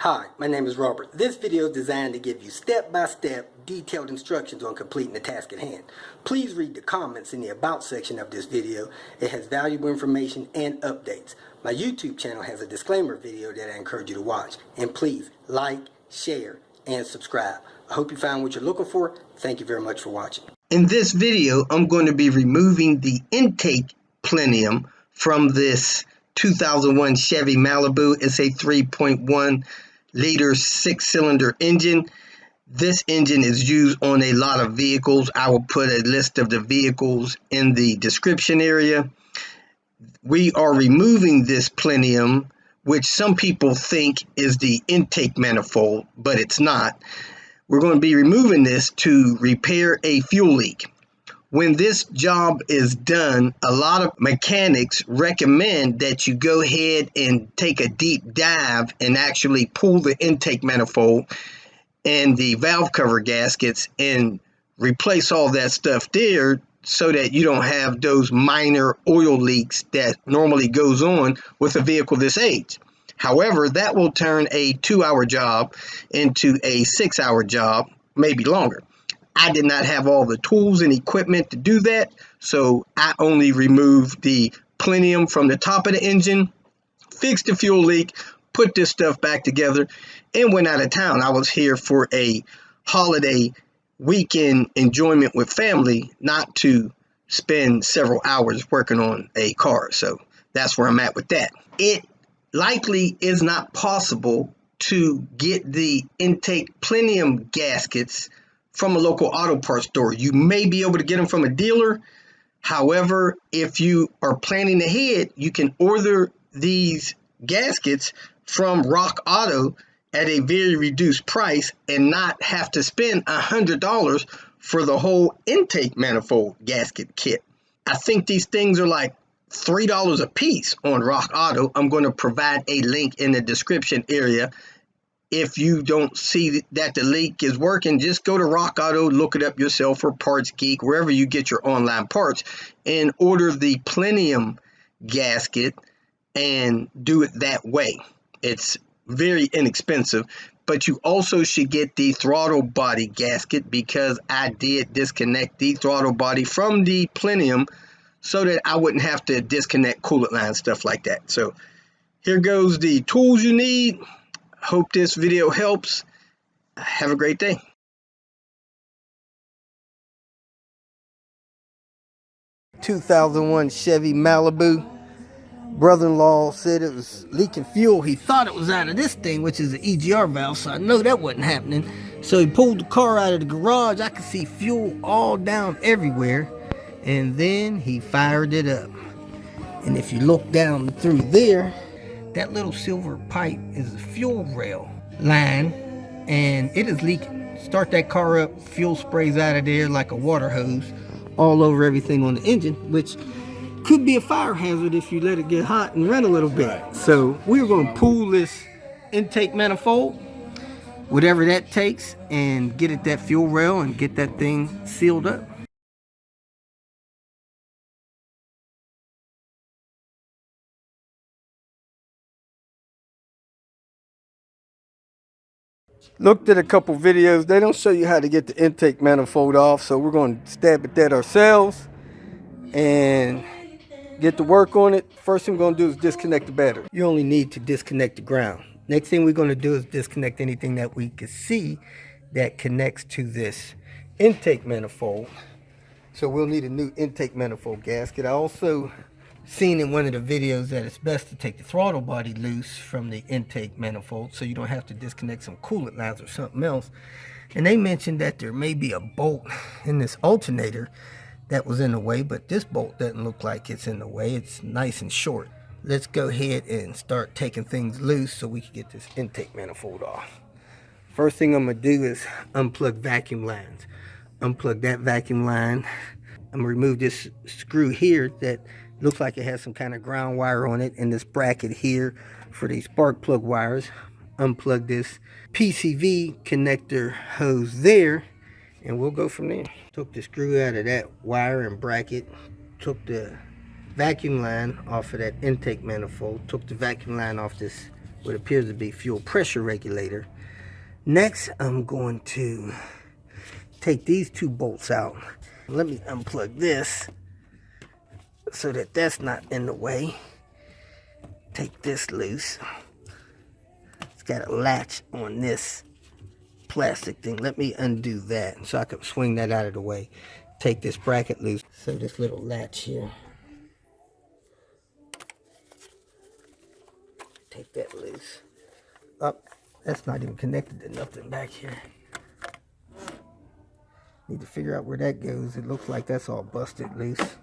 Hi, my name is Robert. This video is designed to give you step-by-step detailed instructions on completing the task at hand. Please read the comments in the About section of this video. It has valuable information and updates. My YouTube channel has a disclaimer video that I encourage you to watch. And please like, share, and subscribe. I hope you found what you're looking for. Thank you very much for watching. In this video, I'm going to be removing the intake plenum from this 2001 Chevy Malibu. It's a 3.1 liter 6-cylinder engine. This engine is used on a lot of vehicles. I will put a list of the vehicles in the description area. We are removing this plenum, which some people think is the intake manifold, but it's not. We're going to be removing this to repair a fuel leak. When this job is done, a lot of mechanics recommend that you go ahead and take a deep dive and actually pull the intake manifold and the valve cover gaskets and replace all that stuff there so that you don't have those minor oil leaks that normally goes on with a vehicle this age. However, that will turn a 2-hour job into a 6-hour job, maybe longer. I did not have all the tools and equipment to do that, so I only removed the plenum from the top of the engine, fixed the fuel leak, put this stuff back together, and went out of town. I was here for a holiday weekend enjoyment with family, not to spend several hours working on a car. So that's where I'm at with that. It likely is not possible to get the intake plenum gaskets from a local auto parts store. You may be able to get them from a dealer. However, if you are planning ahead, you can order these gaskets from Rock Auto at a very reduced price and not have to spend $100 for the whole intake manifold gasket kit. I think these things are like $3 a piece on Rock Auto. I'm going to provide a link in the description area. If you don't see that the leak is working, just go to Rock Auto, look it up yourself, or Parts Geek, wherever you get your online parts, and order the plenum gasket and do it that way. It's very inexpensive, but you also should get the throttle body gasket because I did disconnect the throttle body from the plenum so that I wouldn't have to disconnect coolant lines, stuff like that. So here goes the tools you need. Hope this video helps. Have a great day. ...2001 Chevy Malibu. Brother-in-law said it was leaking fuel. He thought it was out of this thing, which is an EGR valve, so I know that wasn't happening. So he pulled the car out of the garage. I could see fuel all down everywhere. And then he fired it up. And if you look down through there, that little silver pipe is the fuel rail line, and it is leaking. Start that car up, fuel sprays out of there like a water hose all over everything on the engine, which could be a fire hazard if you let it get hot and run a little bit. Right. So we're going to pull this intake manifold, whatever that takes, and get at that fuel rail and get that thing sealed up. Looked at a couple videos. They don't show you how to get the intake manifold off, so we're going to stab at that ourselves and get to work on it. First thing we're going to do is disconnect the battery. You only need to disconnect the ground. Next thing we're going to do is disconnect anything that we can see that connects to this intake manifold. So we'll need a new intake manifold gasket. I also seen in one of the videos that it's best to take the throttle body loose from the intake manifold so you don't have to disconnect some coolant lines or something else. And they mentioned that there may be a bolt in this alternator that was in the way, but this bolt doesn't look like it's in the way. It's nice and short. Let's go ahead and start taking things loose so we can get this intake manifold off. First thing I'm going to do is unplug vacuum lines. Unplug that vacuum line. I'm going to remove this screw here that looks like it has some kind of ground wire on it, and this bracket here for these spark plug wires. Unplug this PCV connector hose there, and we'll go from there. Took the screw out of that wire and bracket, took the vacuum line off of that intake manifold, took the vacuum line off this what appears to be fuel pressure regulator. Next, I'm going to take these 2 bolts out. Let me unplug this so that that's not in the way. Take this loose. It's got a latch on this plastic thing. Let me undo that so I can swing that out of the way. Take this bracket loose. So this little latch here. Take that loose. Up. That's not even connected to nothing back here. Need to figure out where that goes. It looks like that's all busted loose.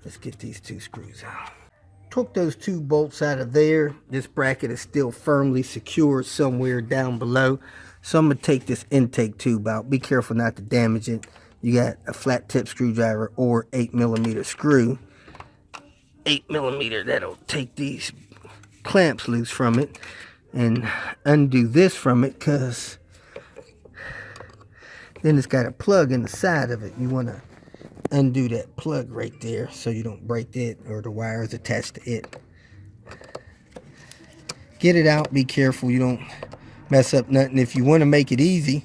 Let's get these 2 screws out. Took those 2 bolts out of there. This bracket is still firmly secured somewhere down below. So I'm going to take this intake tube out. Be careful not to damage it. You got a flat tip screwdriver or 8mm screw. 8mm, that'll take these clamps loose from it and undo this from it, because then it's got a plug in the side of it. You want to undo that plug right there so you don't break it or the wires attached to it. Get it out. Be careful you don't mess up nothing. If you want to make it easy,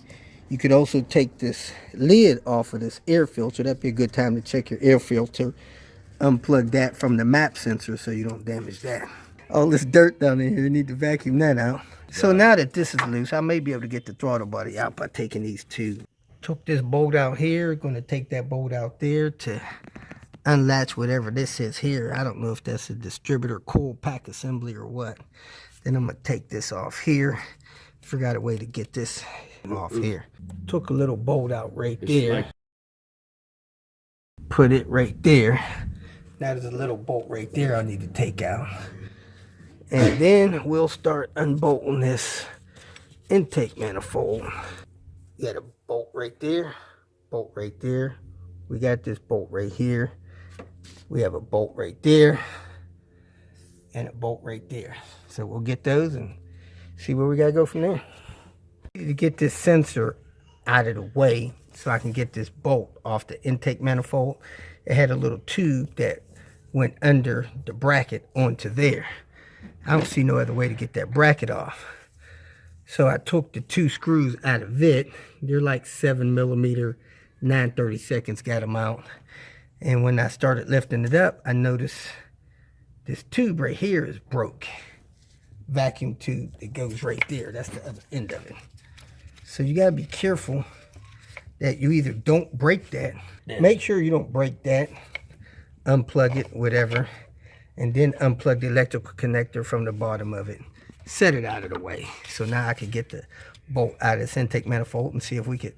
you could also take this lid off of this air filter. That'd be a good time to check your air filter. Unplug that from the map sensor so you don't damage that. All this dirt down in here, you need to vacuum that out. So now that this is loose, I may be able to get the throttle body out by taking these 2. Took this bolt out here. Going to take that bolt out there to unlatch whatever this is here. I don't know if that's a distributor coil pack assembly or what. Then I'm going to take this off here. Forgot a way to get this off here. Took a little bolt out right there. Put it right there. Now there's a little bolt right there I need to take out. And then we'll start unbolting this intake manifold. You got a bolt right there, bolt right there. We got this bolt right here. We have a bolt right there and a bolt right there. So we'll get those and see where we gotta go from there. To get this sensor out of the way so I can get this bolt off the intake manifold, it had a little tube that went under the bracket onto there. I don't see no other way to get that bracket off. So I took the 2 screws out of it. They're like 7mm, 9/32 got them out. And when I started lifting it up, I noticed this tube right here is broke. Vacuum tube that goes right there. That's the other end of it. So you gotta be careful that you either don't break that. Make sure you don't break that. Unplug it, whatever. And then unplug the electrical connector from the bottom of it. Set it out of the way. So now I can get the bolt out of this intake manifold and see if we could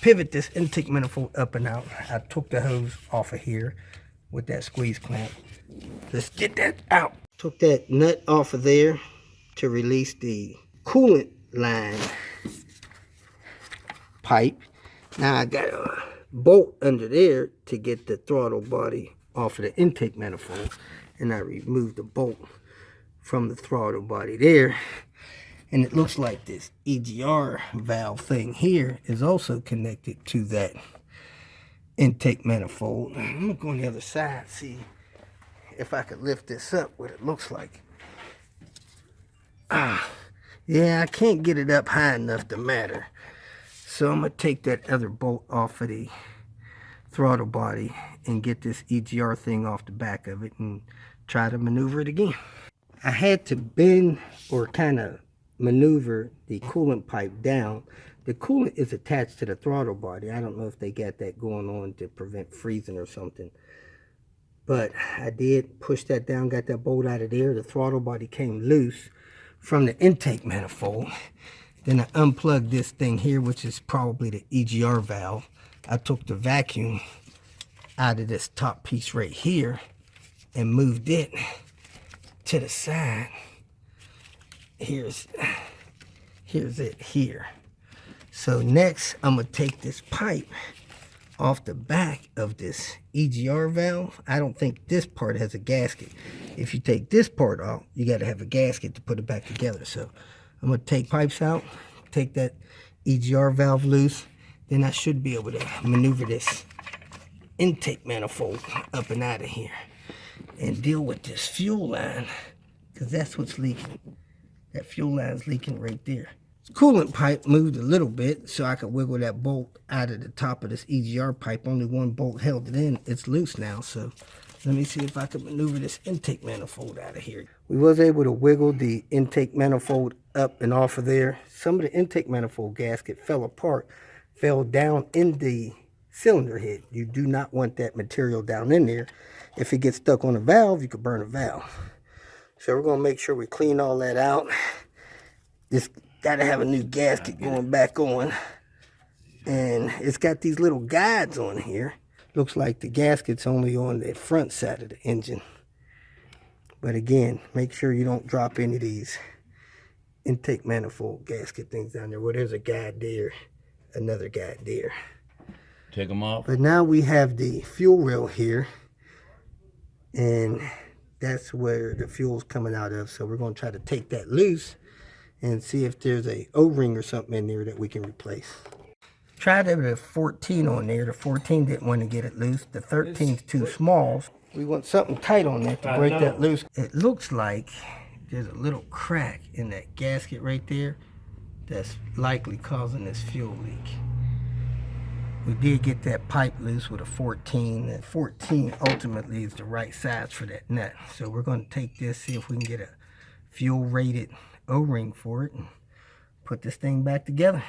pivot this intake manifold up and out. I took the hose off of here with that squeeze clamp. Let's get that out. Took that nut off of there to release the coolant line pipe. Now I got a bolt under there to get the throttle body off of the intake manifold. And I removed the bolt from the throttle body there. And it looks like this EGR valve thing here is also connected to that intake manifold. I'm going to go on the other side, see if I could lift this up, what it looks like. Yeah, I can't get it up high enough to matter. So I'm going to take that other bolt off of the throttle body and get this EGR thing off the back of it and try to maneuver it again. I had to bend or kind of maneuver the coolant pipe down. The coolant is attached to the throttle body. I don't know if they got that going on to prevent freezing or something. But I did push that down, got that bolt out of there. The throttle body came loose from the intake manifold. Then I unplugged this thing here, which is probably the EGR valve. I took the vacuum out of this top piece right here and moved it to the side. Here's it here. So next I'm gonna take this pipe off the back of this EGR valve. I don't think this part has a gasket. If you take this part off, you got to have a gasket to put it back together. So I'm gonna take pipes out, take that EGR valve loose, then I should be able to maneuver this intake manifold up and out of here and deal with this fuel line because that's what's leaking. That fuel line's leaking right there. Coolant pipe moved a little bit so I could wiggle that bolt out of the top of this EGR pipe. Only one bolt held it in. It's loose now, so let me see if I can maneuver this intake manifold out of here. We was able to wiggle the intake manifold up and off of there. Some of the intake manifold gasket fell apart, fell down in the cylinder head. You do not want that material down in there. If it gets stuck on a valve, you could burn a valve. So we're going to make sure we clean all that out. This got to have a new gasket going back on. And it's got these little guides on here. Looks like the gasket's only on the front side of the engine. But again, make sure you don't drop any of these intake manifold gasket things down there. Well, there's a guide there, another guide there. Take them off. But now we have the fuel rail here. And that's where the fuel's coming out of. So we're going to try to take that loose and see if there's a O-ring or something in there that we can replace. Tried it with a 14 on there. The 14 didn't want to get it loose. The 13's too small. We want something tight on there to break that loose. It looks like there's a little crack in that gasket right there that's likely causing this fuel leak. We did get that pipe loose with a 14. That 14 ultimately is the right size for that nut. So we're going to take this, see if we can get a fuel rated O-ring for it and put this thing back together.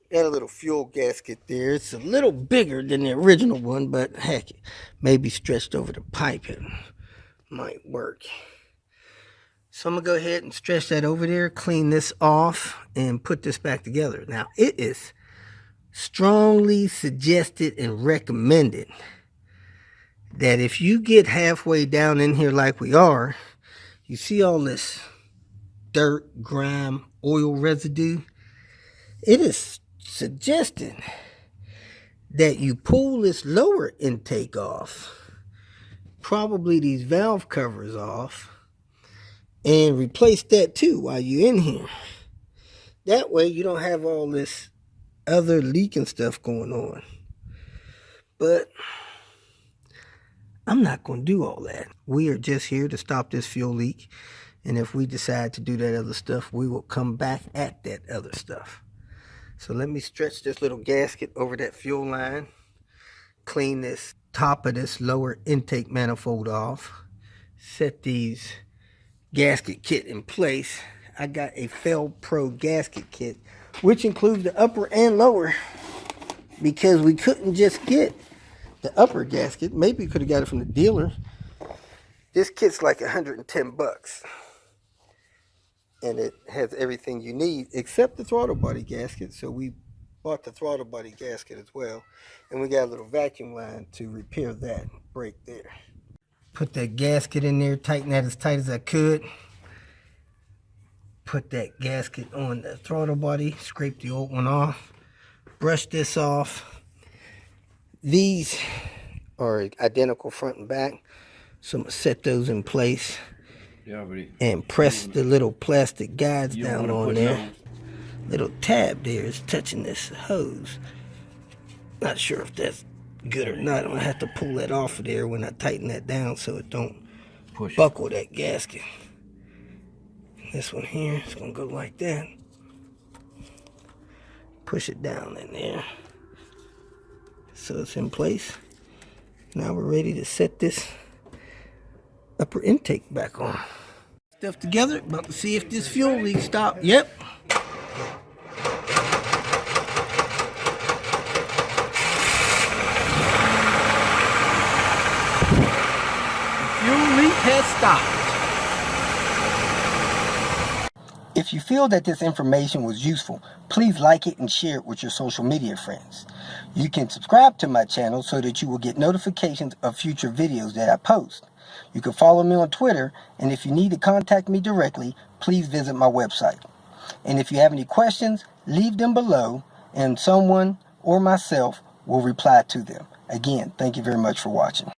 Got a little fuel gasket there. It's a little bigger than the original one, but heck, maybe stretched over the pipe it might work. So I'm going to go ahead and stretch that over there, clean this off, and put this back together. Now, it is strongly suggested and recommended that if you get halfway down in here like we are, you see all this dirt, grime, oil residue. It is suggested that you pull this lower intake off, probably these valve covers off, and replace that too while you're in here. That way you don't have all this other leaking stuff going on. But I'm not going to do all that. We are just here to stop this fuel leak, and if we decide to do that other stuff, we will come back at that other stuff. So let me stretch this little gasket over that fuel line, clean this top of this lower intake manifold off, set these gasket kit in place. I got a Fel Pro gasket kit, which includes the upper and lower, because we couldn't just get the upper gasket. Maybe we could have got it from the dealer. This kit's like $110, and it has everything you need except the throttle body gasket. So we bought the throttle body gasket as well, and we got a little vacuum line to repair that break there. Put that gasket in there, tighten that as tight as I could. Put that gasket on the throttle body, scrape the old one off, brush this off. These are identical front and back, so I'm going to set those in place and press the little plastic guides down on there. Little tab there is touching this hose. Not sure if that's good or not. I'm going to have to pull that off of there when I tighten that down so it don't buckle that gasket. This one here is going to go like that. Push it down in there so it's in place. Now we're ready to set this upper intake back on. Stuff together, about to see if this fuel leak stopped. Yep. Fuel leak has stopped. If you feel that this information was useful, please like it and share it with your social media friends. You can subscribe to my channel so that you will get notifications of future videos that I post. You can follow me on Twitter, and if you need to contact me directly, please visit my website. And if you have any questions, leave them below, and someone or myself will reply to them. Again, thank you very much for watching.